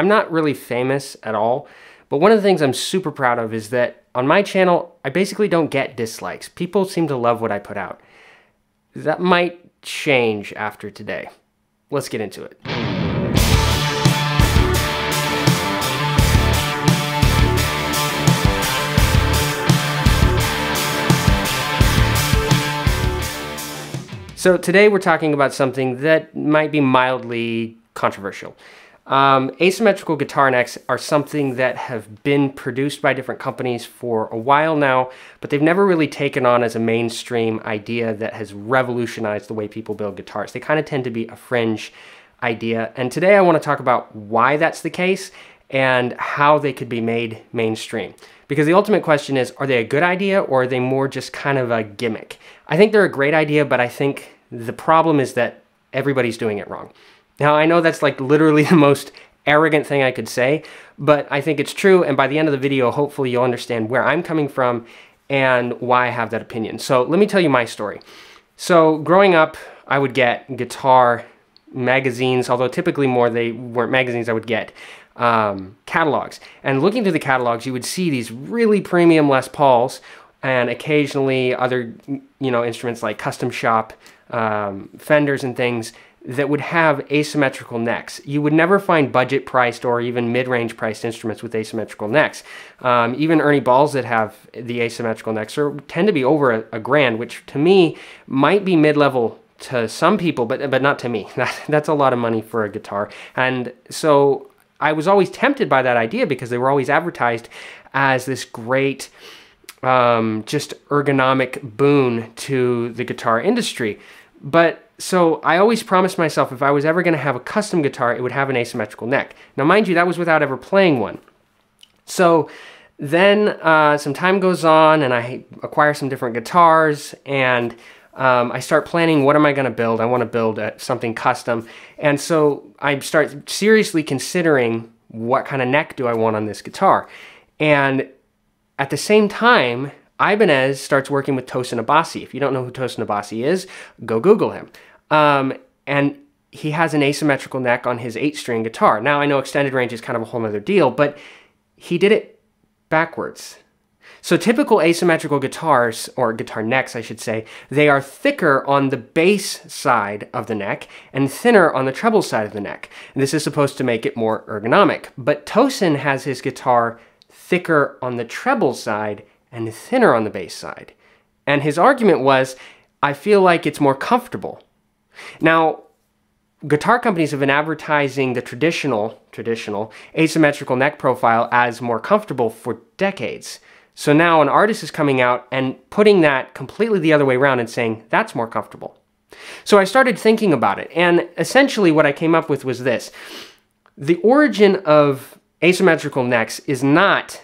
I'm not really famous at all, but one of the things I'm super proud of is that on my channel, I basically don't get dislikes. People seem to love what I put out. That might change after today. Let's get into it. So today we're talking about something that might be mildly controversial. Asymmetrical guitar necks are something that have been produced by different companies for a while now, but they've never really taken on as a mainstream idea that has revolutionized the way people build guitars. They kind of tend to be a fringe idea, and today I want to talk about why that's the case and how they could be made mainstream. Because the ultimate question is, are they a good idea or are they more just kind of a gimmick? I think they're a great idea, but I think the problem is that everybody's doing it wrong. Now, I know that's like literally the most arrogant thing I could say, but I think it's true, and by the end of the video, hopefully you'll understand where I'm coming from and why I have that opinion. So let me tell you my story. So growing up, I would get guitar magazines, although typically more they weren't magazines, I would get catalogs. And looking through the catalogs, you would see these really premium Les Pauls and occasionally other, instruments like custom shop Fenders and things that would have asymmetrical necks. You would never find budget priced or even mid-range priced instruments with asymmetrical necks. Even Ernie Balls that have the asymmetrical necks tend to be over a grand, which to me might be mid-level to some people, but not to me. That's a lot of money for a guitar. And so I was always tempted by that idea because they were always advertised as this great just ergonomic boon to the guitar industry. But so I always promised myself if I was ever going to have a custom guitar, it would have an asymmetrical neck. Now, mind you, that was without ever playing one. So then some time goes on and I acquire some different guitars and I start planning, what am I going to build? I want to build something custom. And so I start seriously considering what kind of neck do I want on this guitar. And at the same time, Ibanez starts working with Tosin Abasi. If you don't know who Tosin Abasi is, go Google him. And he has an asymmetrical neck on his 8-string guitar. Now, I know extended range is kind of a whole other deal, but he did it backwards. So typical asymmetrical guitars, or guitar necks, I should say, they are thicker on the bass side of the neck and thinner on the treble side of the neck. And this is supposed to make it more ergonomic. But Tosin has his guitar thicker on the treble side and thinner on the bass side. And his argument was, I feel like it's more comfortable. Now, guitar companies have been advertising the traditional asymmetrical neck profile as more comfortable for decades. So now an artist is coming out and putting that completely the other way around and saying, that's more comfortable. So I started thinking about it, and essentially what I came up with was this. The origin of asymmetrical necks is not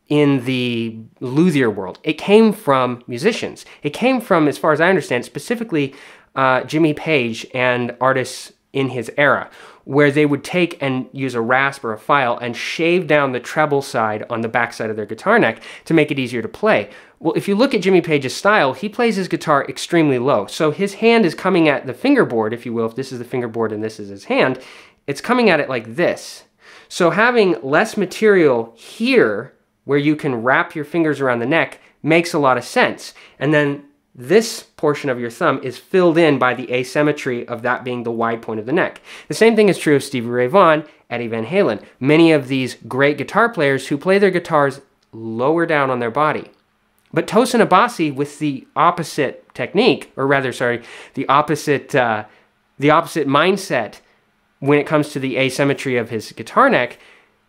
in the luthier world. It came from musicians. It came from, as far as I understand, specifically Jimmy Page and artists in his era, where they would take and use a rasp or a file and shave down the treble side on the back side of their guitar neck to make it easier to play. Well, if you look at Jimmy Page's style, he plays his guitar extremely low. So his hand is coming at the fingerboard, if you will. If this is the fingerboard and this is his hand, it's coming at it like this. So having less material here, where you can wrap your fingers around the neck, makes a lot of sense. And then this portion of your thumb is filled in by the asymmetry of that being the wide point of the neck. The same thing is true of Stevie Ray Vaughan, Eddie Van Halen, many of these great guitar players who play their guitars lower down on their body. But Tosin Abasi, with the opposite technique, or rather, sorry, the opposite mindset when it comes to the asymmetry of his guitar neck,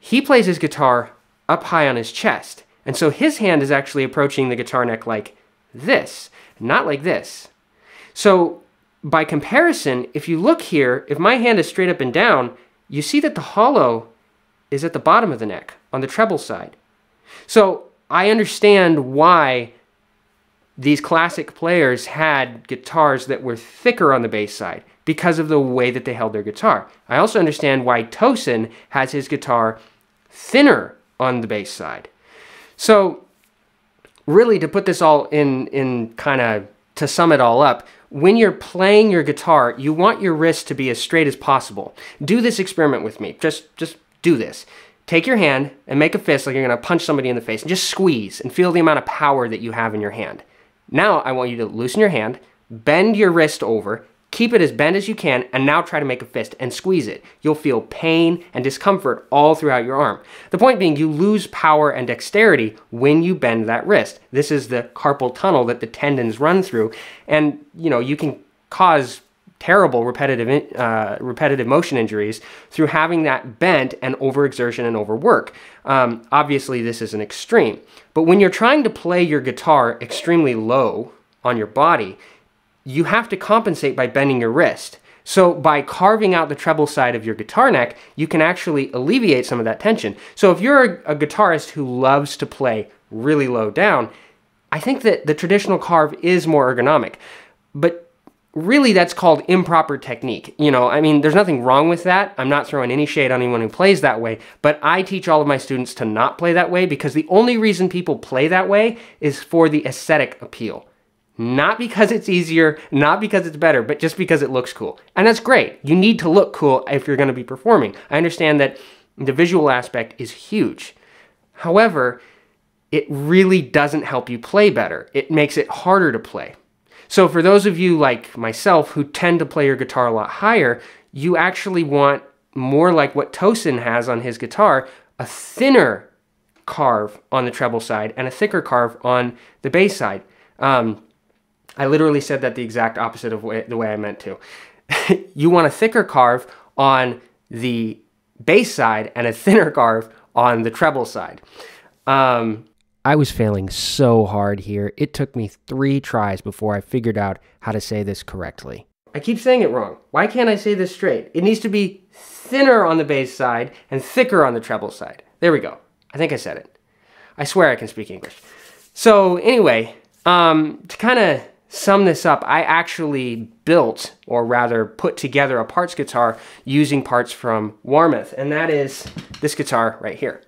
he plays his guitar up high on his chest. And so his hand is actually approaching the guitar neck like this, not like this. So by comparison, if you look here, if my hand is straight up and down, you see that the hollow is at the bottom of the neck on the treble side. So I understand why these classic players had guitars that were thicker on the bass side because of the way that they held their guitar. I also understand why Tosin has his guitar thinner on the bass side. So really, to put this all in kind of, to sum it all up, when you're playing your guitar, you want your wrist to be as straight as possible. Do this experiment with me. Just do this. Take your hand and make a fist like you're going to punch somebody in the face and just squeeze and feel the amount of power that you have in your hand. Now I want you to loosen your hand, bend your wrist over, keep it as bent as you can, and now try to make a fist and squeeze it. You'll feel pain and discomfort all throughout your arm. The point being, you lose power and dexterity when you bend that wrist. This is the carpal tunnel that the tendons run through, and you can cause terrible repetitive motion injuries through having that bent and overexertion and overwork. Obviously, this is an extreme. But when you're trying to play your guitar extremely low on your body, you have to compensate by bending your wrist. So by carving out the treble side of your guitar neck, you can actually alleviate some of that tension. So if you're a guitarist who loves to play really low down, I think that the traditional carve is more ergonomic. But really, that's called improper technique. I mean, there's nothing wrong with that. I'm not throwing any shade on anyone who plays that way, but I teach all of my students to not play that way because the only reason people play that way is for the aesthetic appeal. Not because it's easier, not because it's better, but just because it looks cool. And that's great. You need to look cool if you're going to be performing. I understand that the visual aspect is huge. However, it really doesn't help you play better. It makes it harder to play. So for those of you like myself who tend to play your guitar a lot higher, you actually want more like what Tosin has on his guitar, a thinner carve on the treble side and a thicker carve on the bass side. I literally said that the exact opposite of the way I meant to. You want a thicker carve on the bass side and a thinner carve on the treble side. I was failing so hard here. It took me 3 tries before I figured out how to say this correctly. I keep saying it wrong. Why can't I say this straight? It needs to be thinner on the bass side and thicker on the treble side. There we go. I think I said it. I swear I can speak English. So anyway, to kind of sum this up, I actually built, or rather put together, a parts guitar using parts from Warmoth, and that is this guitar right here.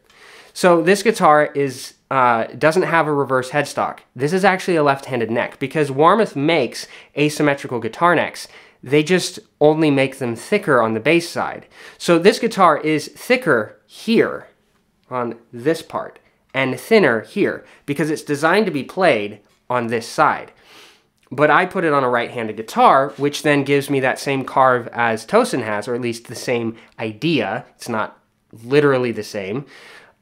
So this guitar doesn't have a reverse headstock. This is actually a left-handed neck because Warmoth makes asymmetrical guitar necks. They just only make them thicker on the bass side. So this guitar is thicker here on this part and thinner here because it's designed to be played on this side. But I put it on a right-handed guitar, which then gives me that same carve as Tosin has, or at least the same idea. It's not literally the same.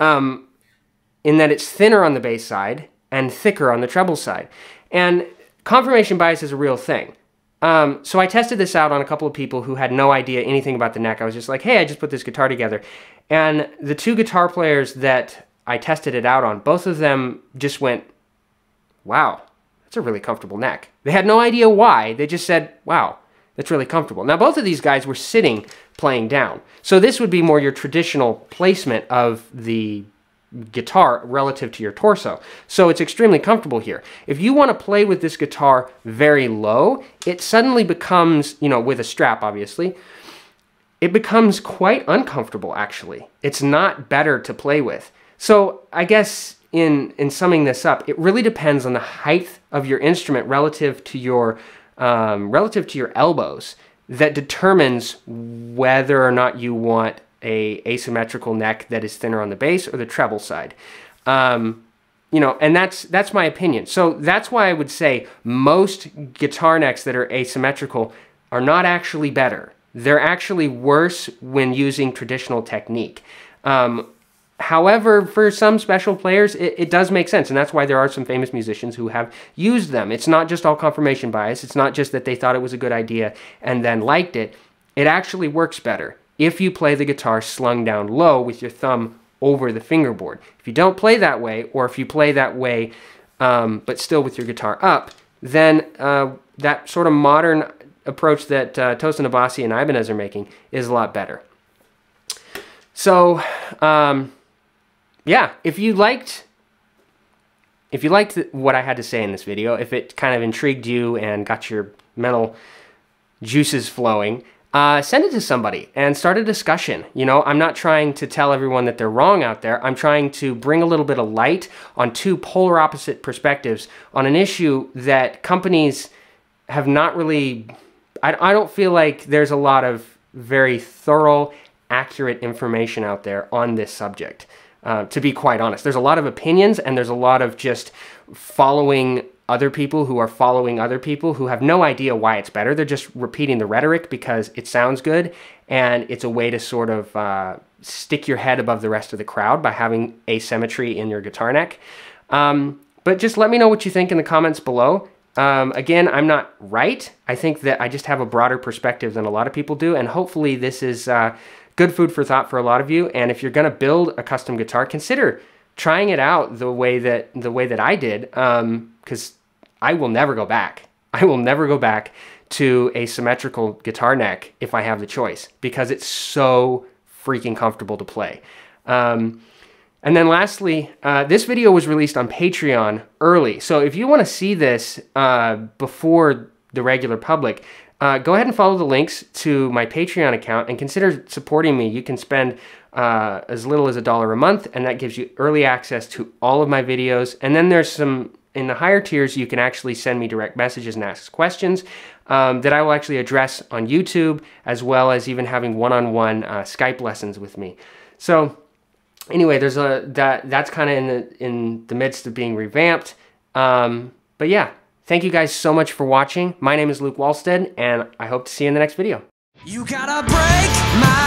In that it's thinner on the bass side and thicker on the treble side. And confirmation bias is a real thing. So I tested this out on a couple of people who had no idea anything about the neck. I was just like, hey, I just put this guitar together. And the 2 guitar players that I tested it out on, both of them just went, wow, that's a really comfortable neck. They had no idea why. They just said, wow, that's really comfortable. Now, both of these guys were sitting playing down. So this would be more your traditional placement of the guitar relative to your torso. So it's extremely comfortable here. If you want to play with this guitar very low, it suddenly becomes, with a strap obviously, it becomes quite uncomfortable actually. It's not better to play with. So I guess in summing this up, it really depends on the height of your instrument relative to your elbows that determines whether or not you want a asymmetrical neck that is thinner on the bass or the treble side. And that's my opinion. So that's why I would say most guitar necks that are asymmetrical are not actually better. They're actually worse when using traditional technique. However, for some special players, it does make sense, and that's why there are some famous musicians who have used them. It's not just all confirmation bias. It's not just that they thought it was a good idea and then liked it. It actually works better if you play the guitar slung down low with your thumb over the fingerboard. If you don't play that way, or if you play that way but still with your guitar up, then that sort of modern approach that Tosin Abasi and Ibanez are making is a lot better. So, yeah, if you liked what I had to say in this video, if it kind of intrigued you and got your mental juices flowing, send it to somebody and start a discussion. I'm not trying to tell everyone that they're wrong out there. I'm trying to bring a little bit of light on 2 polar opposite perspectives on an issue that companies have not really... I don't feel like there's a lot of very thorough accurate information out there on this subject, to be quite honest. There's a lot of opinions, and there's a lot of just following other people who are following other people who have no idea why it's better. They're just repeating the rhetoric because it sounds good, and it's a way to sort of stick your head above the rest of the crowd by having asymmetry in your guitar neck. But just let me know what you think in the comments below. Again, I'm not right. I think that I just have a broader perspective than a lot of people do, and hopefully this is good food for thought for a lot of you. And if you're going to build a custom guitar, consider trying it out the way that I did, because I will never go back. I will never go back to a symmetrical guitar neck if I have the choice, because it's so freaking comfortable to play. And then lastly, this video was released on Patreon early. So if you want to see this before the regular public, go ahead and follow the links to my Patreon account and consider supporting me. You can spend as little as $1 a month, and that gives you early access to all of my videos. And then there's some, in the higher tiers, you can actually send me direct messages and ask questions that I will actually address on YouTube, as well as even having one-on-one Skype lessons with me. So anyway, there's that's kind of in the midst of being revamped. But yeah, thank you guys so much for watching. My name is Luke Walstead, and I hope to see you in the next video. You gotta break my